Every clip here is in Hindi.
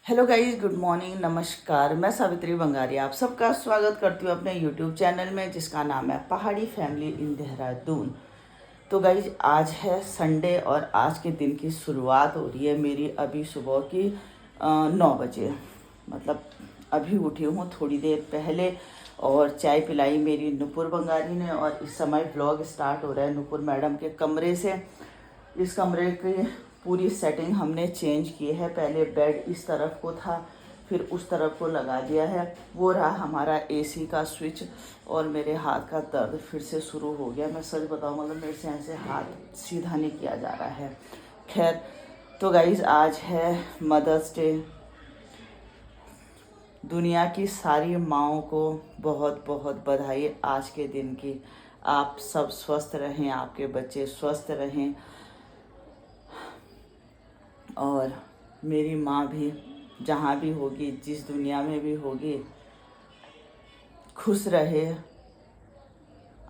हेलो गाइस, गुड मॉर्निंग, नमस्कार। मैं सावित्री बंगारी आप सबका स्वागत करती हूँ अपने यूट्यूब चैनल में जिसका नाम है पहाड़ी फैमिली इन देहरादून। तो गाइस आज है संडे और आज के दिन की शुरुआत हो रही है मेरी अभी सुबह की 9 बजे। मतलब अभी उठी हूँ थोड़ी देर पहले और चाय पिलाई मेरी नुपुर बंगारी ने। और इस समय व्लॉग स्टार्ट हो रहा है नुपुर मैडम के कमरे से। इस कमरे की पूरी सेटिंग हमने चेंज की है। पहले बेड इस तरफ को था, फिर उस तरफ को लगा दिया है। वो रहा हमारा एसी का स्विच। और मेरे हाथ का दर्द फिर से शुरू हो गया। मैं सच बताऊँ मतलब मेरे से ऐसे हाथ सीधा नहीं किया जा रहा है। खैर, तो गाइज़ आज है मदर्स डे। दुनिया की सारी माँओं को बहुत बहुत बधाई आज के दिन की। आप सब स्वस्थ रहें, आपके बच्चे स्वस्थ रहें और मेरी माँ भी जहाँ भी होगी, जिस दुनिया में भी होगी, खुश रहे,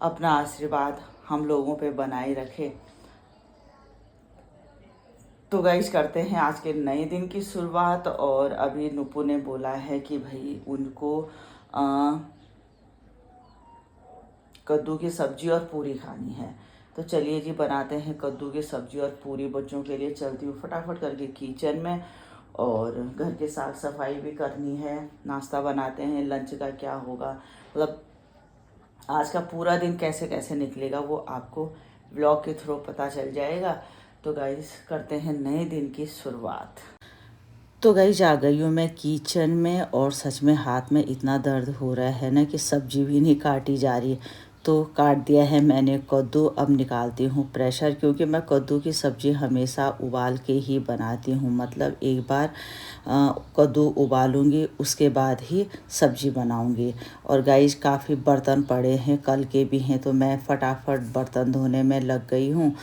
अपना आशीर्वाद हम लोगों पे बनाए रखे। तो गाइस करते हैं आज के नए दिन की शुरुआत। और अभी नुपु ने बोला है कि भाई उनको कद्दू की सब्जी और पूरी खानी है। तो चलिए जी बनाते हैं कद्दू की सब्जी और पूरी। बच्चों के लिए चलती हूँ फटाफट करके किचन में और घर के साफ सफाई भी करनी है। नाश्ता बनाते हैं, लंच का क्या होगा, मतलब आज का पूरा दिन कैसे कैसे निकलेगा वो आपको व्लॉग के थ्रू पता चल जाएगा। तो गाइस करते हैं नए दिन की शुरुआत। तो गाइस आ गई हूँ मैं किचन में और सच में हाथ में इतना दर्द हो रहा है ना कि सब्जी भी नहीं काटी जा रही। तो काट दिया है मैंने कद्दू। अब निकालती हूँ प्रेशर, क्योंकि मैं कद्दू की सब्ज़ी हमेशा उबाल के ही बनाती हूँ। मतलब एक बार कद्दू उबालूँगी उसके बाद ही सब्ज़ी बनाऊँगी। और गाइस काफ़ी बर्तन पड़े हैं, कल के भी हैं, तो मैं फटाफट बर्तन धोने में लग गई हूँ।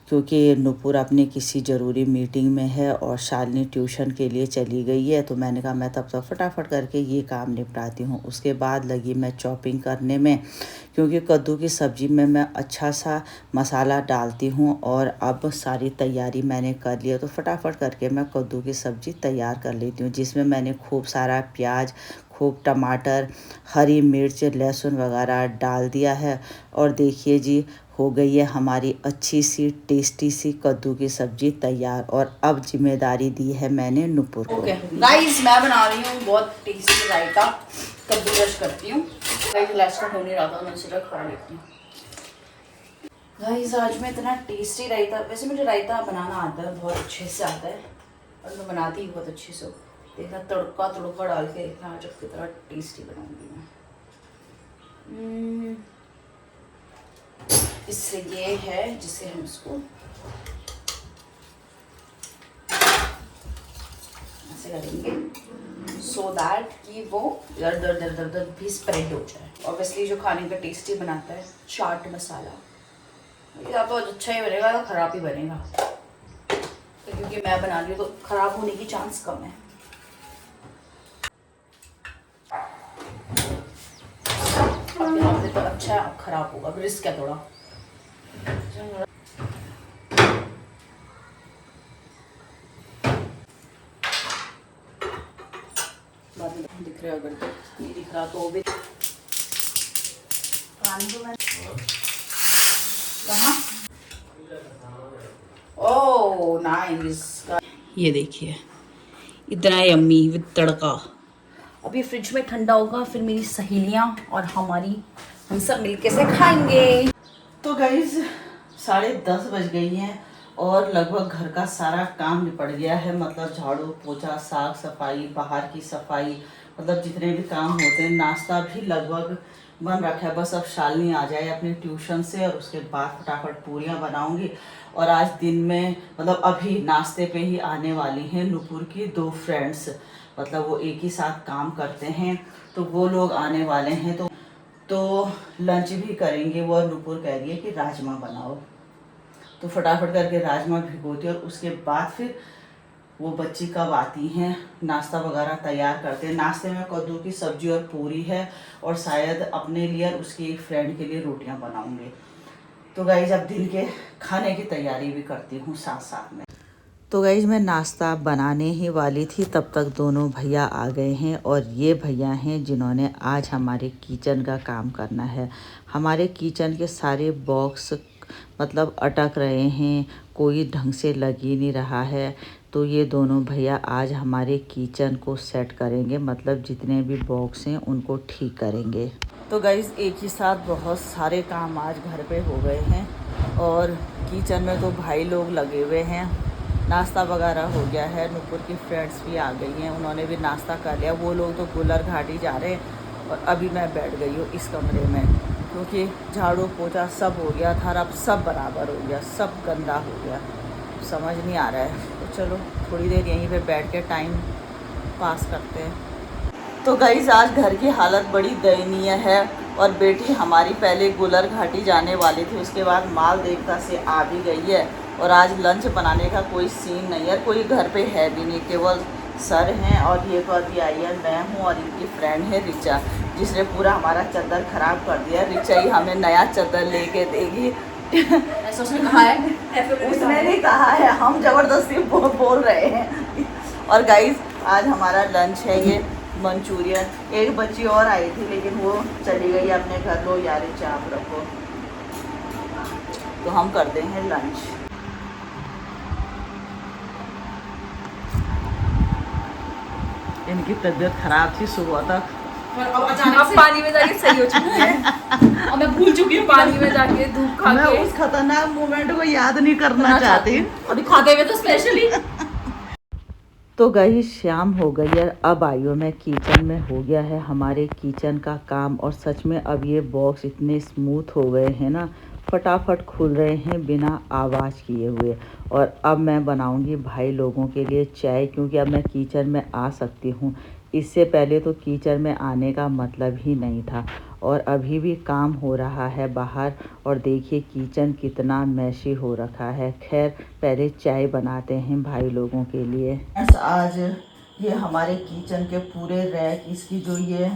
क्योंकि नुपुर अपने किसी ज़रूरी मीटिंग में है और शालिनी ट्यूशन के लिए चली गई है। तो मैंने कहा मैं तब तक फटाफट करके ये काम निपटाती हूँ। उसके बाद लगी मैं चॉपिंग करने में, क्योंकि कद्दू की सब्ज़ी में मैं अच्छा सा मसाला डालती हूँ। और अब सारी तैयारी मैंने कर ली है, तो फटाफट करके मैं कद्दू की सब्ज़ी तैयार कर लेती हूँ, जिसमें मैंने खूब सारा प्याज, खूब टमाटर, हरी मिर्च, लहसुन वगैरह डाल दिया है। और देखिए जी, हो गई है हमारी अच्छी सी टेस्टी सी कद्दू की सब्ज़ी तैयार। और अब जिम्मेदारी दी है मैंने नुपुर को। गाइस मैं बना रही हूँ बहुत टेस्टी रायता। कद्दू रश करती हूँ। गाइस गैस का हो नहीं रहा था, मैं सोचा खा लेती हूँ। गाइस आज मैं इतना टेस्टी रायता, वैसे मुझे रायता बनाना आता है, बहुत अच्छे से आता है और मैं बनाती ही बहुत अच्छे से। देखना तड़का डाल के देखना आज कितना टेस्टी बनाऊंगी मैं। इससे ये है जिससे हम इसको ऐसे करेंगे सो दैट कि वो दर दर दर दर दर भी स्प्रेड हो जाए। ऑब्वियसली जो खाने का टेस्टी बनाता है चाट मसाला, या तो अच्छा ही बनेगा या ख़राब ही बनेगा। तो क्योंकि मैं बना रही हूँ तो ख़राब होने की चांस कम है। अब यहाँ पे तो अच्छा ख़राब होगा, रिस्क है थोड़ा। बाद में दिख रहा है, अगर तो नहीं दिख रहा तो भी कहाँ। Oh nice. ये देखिए इतना यम्मी विद तड़का। अभी फ्रिज में ठंडा होगा, फिर मेरी सहेलियां और हम सब मिलके से खाएंगे। तो गाइज 10:30 बज गई हैं और लगभग घर का सारा काम निपट गया है। मतलब झाड़ू पोछा, साफ सफाई, बाहर की सफाई, मतलब जितने भी काम होते हैं। नाश्ता भी लगभग बन रखा है, बस अब शालिनी आ जाए अपने ट्यूशन से और उसके बाद फटाफट पूरियां बनाऊंगी। और आज दिन में मतलब अभी नाश्ते पे ही आने वाली हैं नुपुर की 2 फ्रेंड्स। मतलब वो एक ही साथ काम करते हैं, तो वो लोग आने वाले हैं। तो लंच भी करेंगे वो। और नुपुर कह रही है कि राजमा बनाओ, तो फटाफट करके राजमा भिगोती और उसके बाद फिर वो बच्ची कब आती हैं नाश्ता वगैरह तैयार करते हैं। नाश्ते में कद्दू की सब्जी और पूरी है और शायद अपने लिए और उसकी एक फ्रेंड के लिए रोटियां बनाऊंगे। तो गाइस अब दिन के खाने की तैयारी भी करती हूँ साथ साथ में। तो गाइज मैं नाश्ता बनाने ही वाली थी, तब तक दोनों भैया आ गए हैं। और ये भैया हैं जिन्होंने आज हमारे किचन का काम करना है। हमारे किचन के सारे बॉक्स मतलब अटक रहे हैं, कोई ढंग से लग ही नहीं रहा है। तो ये दोनों भैया आज हमारे किचन को सेट करेंगे, मतलब जितने भी बॉक्स हैं उनको ठीक करेंगे। तो गाइज एक ही साथ बहुत सारे काम आज घर पे हो गए हैं और किचन में तो भाई लोग लगे हुए हैं। नाश्ता वगैरह हो गया है, नूपुर की फ्रेंड्स भी आ गई हैं, उन्होंने भी नाश्ता कर लिया। वो लोग तो गुलर घाटी जा रहे हैं और अभी मैं बैठ गई हूँ इस कमरे में, क्योंकि झाड़ू पोछा सब हो गया था, अब सब बराबर हो गया, सब गंदा हो गया, समझ नहीं आ रहा है। तो चलो थोड़ी देर यहीं पे बैठ के टाइम पास करते हैं। तो गाइस आज घर की हालत बड़ी दयनीय है और बेटी हमारी पहले गुलर घाटी जाने वाली थी, उसके बाद माल देवता से आ भी गई है और आज लंच बनाने का कोई सीन नहीं है, कोई घर पे है भी नहीं, केवल सर हैं और ये तो अभी आई है, मैं हूँ और इनकी फ्रेंड है रिचा, जिसने पूरा हमारा चादर ख़राब कर दिया। रिचा ही हमें नया चादर लेके देगी। ऐसा उसने कहा है? उसने नहीं कहा है, हम ज़बरदस्ती बोल रहे हैं। और गाइस आज हमारा लंच है ये मंचूरियन। एक बच्ची और आई थी लेकिन वो चली गई अपने घर। लो यार चाप रखो। तो हम करते हैं लंच। इनकी तबीयत खराब थी सुबह तक, अब अचानक पानी में जाके सही हो चुकी है। और मैं भूल चुकी हूँ पानी में जाके धूप खा मैं के। उस खतरनाक मोमेंट को याद नहीं करना चाहती और खाते हुए तो स्पेशली। तो गई शाम हो गई है, अब आई हूँ मैं किचन में। हो गया है हमारे किचन का काम और सच में अब ये बॉक्स इतने स्मूथ हो गए हैं ना, फटाफट खुल रहे हैं बिना आवाज़ किए हुए। और अब मैं बनाऊंगी भाई लोगों के लिए चाय, क्योंकि अब मैं किचन में आ सकती हूँ। इससे पहले तो किचन में आने का मतलब ही नहीं था और अभी भी काम हो रहा है बाहर। और देखिए किचन कितना मैशी हो रखा है। खैर पहले चाय बनाते हैं भाई लोगों के लिए। आज ये हमारे किचन के पूरे रैक, इसकी जो ये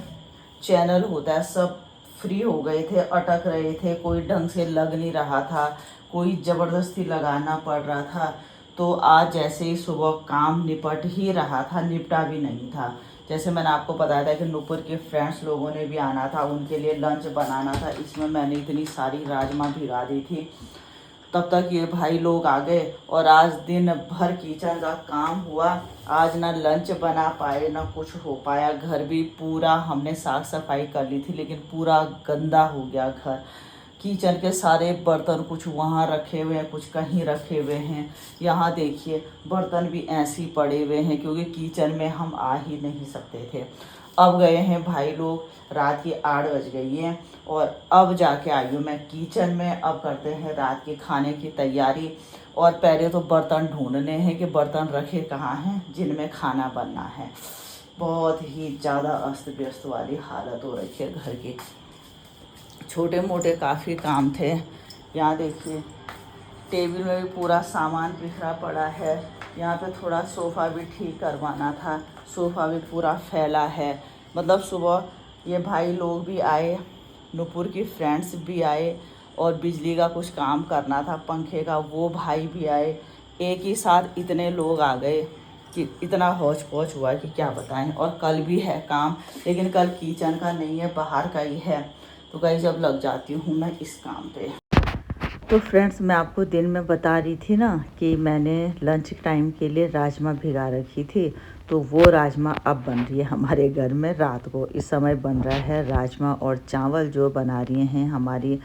चैनल होता है सब फ्री हो गए थे, अटक रहे थे, कोई ढंग से लग नहीं रहा था, कोई ज़बरदस्ती लगाना पड़ रहा था। तो आज जैसे ही सुबह काम निपट ही रहा था, निपटा भी नहीं था, जैसे मैंने आपको बताया था कि नूपुर के फ्रेंड्स लोगों ने भी आना था, उनके लिए लंच बनाना था। इसमें मैंने इतनी सारी राजमा भिगा दी थी, तब तक ये भाई लोग आ गए और आज दिन भर किचन का काम हुआ। आज ना लंच बना पाए ना कुछ हो पाया। घर भी पूरा हमने साफ़ सफाई कर ली थी लेकिन पूरा गंदा हो गया घर। किचन के सारे बर्तन कुछ वहाँ रखे हुए हैं, कुछ कहीं रखे हुए हैं। यहाँ देखिए बर्तन भी ऐसे ही पड़े हुए हैं क्योंकि किचन में हम आ ही नहीं सकते थे। अब गए हैं भाई लोग, रात की 8 बज गई है और अब जाके आई हूँ मैं किचन में। अब करते हैं रात के खाने की तैयारी और पहले तो बर्तन ढूंढने हैं कि बर्तन रखे कहाँ हैं जिनमें खाना बनना है। बहुत ही ज़्यादा अस्त व्यस्त वाली हालत हो रखी है घर की। छोटे मोटे काफ़ी काम थे। यहाँ देखिए टेबल में भी पूरा सामान बिखरा पड़ा है। यहाँ पे थोड़ा सोफ़ा भी ठीक करवाना था, सोफ़ा भी पूरा फैला है। मतलब सुबह ये भाई लोग भी आए, नूपुर की फ्रेंड्स भी आए और बिजली का कुछ काम करना था पंखे का, वो भाई भी आए। एक ही साथ इतने लोग आ गए कि इतना हौच पौच हुआ कि क्या बताएं। और कल भी है काम, लेकिन कल किचन का नहीं है, बाहर का ही है। तो गाइस जब लग जाती हूँ मैं इस काम पे। तो फ्रेंड्स मैं आपको दिन में बता रही थी ना कि मैंने लंच टाइम के लिए राजमा भिगा रखी थी, तो वो राजमा अब बन रही है हमारे घर में। रात को इस समय बन रहा है राजमा और चावल, जो बना रही हैं हमारी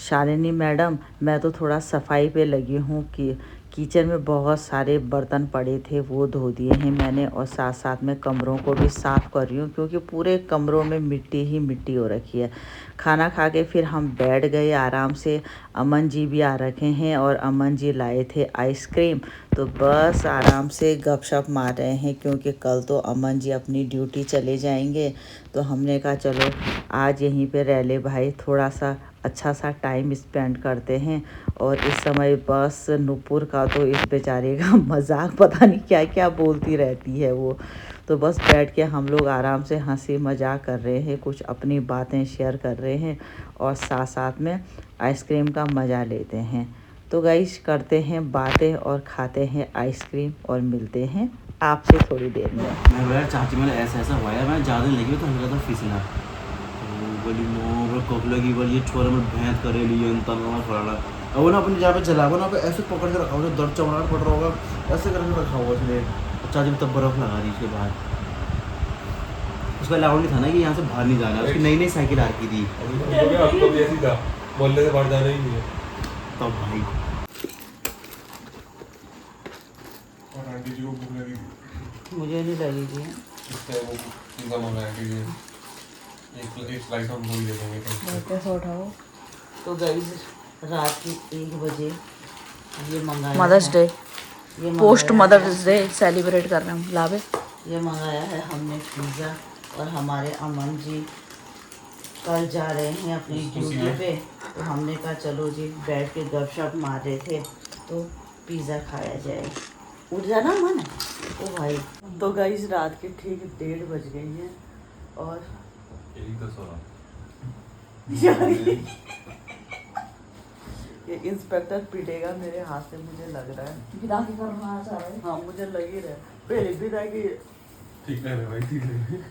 शालिनी मैडम। मैं तो थोड़ा सफाई पे लगी हूँ कि किचन में बहुत सारे बर्तन पड़े थे, वो धो दिए हैं मैंने और साथ साथ में कमरों को भी साफ़ कर रही हूँ क्योंकि पूरे कमरों में मिट्टी ही मिट्टी हो रखी है। खाना खा के फिर हम बैठ गए आराम से। अमन जी भी आ रखे हैं और अमन जी लाए थे आइसक्रीम, तो बस आराम से गपशप मार रहे हैं क्योंकि कल तो अमन जी अपनी ड्यूटी चले जाएंगे। तो हमने कहा चलो आज यहीं पे रह ले भाई, थोड़ा सा अच्छा सा टाइम स्पेंड करते हैं। और इस समय बस नूपुर का तो इस बेचारे का मजाक पता नहीं क्या क्या बोलती रहती है वो। तो बस बैठ के हम लोग आराम से हंसी मजाक कर रहे हैं, कुछ अपनी बातें शेयर कर रहे हैं और साथ साथ में आइसक्रीम का मज़ा लेते हैं। तो गाइस करते हैं बातें और खाते हैं आइसक्रीम और मिलते हैं आपसे थोड़ी देर में। मैं बोला चाची मैंने ऐसा हुआ यार, मैं ज़्यादा नहीं लगी तो हल्का था फिसला बोली मोह कोक लगी बोली ये छोरा में भैंस करे लिए फलाना। अब वो ना अपनी जहाँ पे जला वो ना पे ऐसे पकड़ के रखा हुआ दर्द चमड़ा पड़ रहा होगा ऐसे करके रखा हुआ उसने। चाची तब बर्फ़ लगा दी उसके बाद, उसका अलाउड नहीं था ना कि यहाँ से बाहर नहीं जाना, उसकी नई नई साइकिल आ रखी थी आपको भी ऐसी था मोहल्ले से बाहर जाना ही नहीं है। तब भाई और आंटी जी को भूख लगी थी, मुझे नहीं लगी थी। इसलिए वो पिज़्ज़ा मंगाया आंटी जी ने। एक स्लाइस हम बोल दे देंगे कैसे उठाओ। तो गाइस रात के 1 बजे ये मंगाया मदर्स है- डे, ये पोस्ट मंगाया मदर्स डे सेलिब्रेट कर रहे हैं हम। लावे ये मंगाया है हमने पिज़्ज़ा। और हमारे अमन जी कल जा रहे हैं अपनी ड्यूटी पे, तो हमने कहा चलो जी बैठ के गपशप मार रहे थे तो पिज़्ज़ा खाया जाए। उठ जाना मन ओ भाई। तो गाइस रात के ठीक 1:30 बज गई हैं और एक तो सोना ये इंस्पेक्टर पिटेगा मेरे हाथ से, मुझे लग रहा है। विदा की करना चाह रहे हैं। हाँ मुझे लग ही रहा है पहले भी था कि ठीक है भाई ठीक है।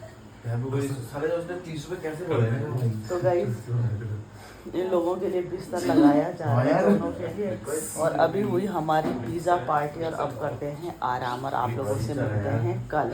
साढ़े 10 रुपये कैसे बोले तो गाइस इन लोगों के लिए बिस्तर लगाया जा रहा है दोनों के लिए। और अभी हुई हमारी पिज़्ज़ा पार्टी और अब करते हैं आराम और आप लोगों से मिलते हैं कल।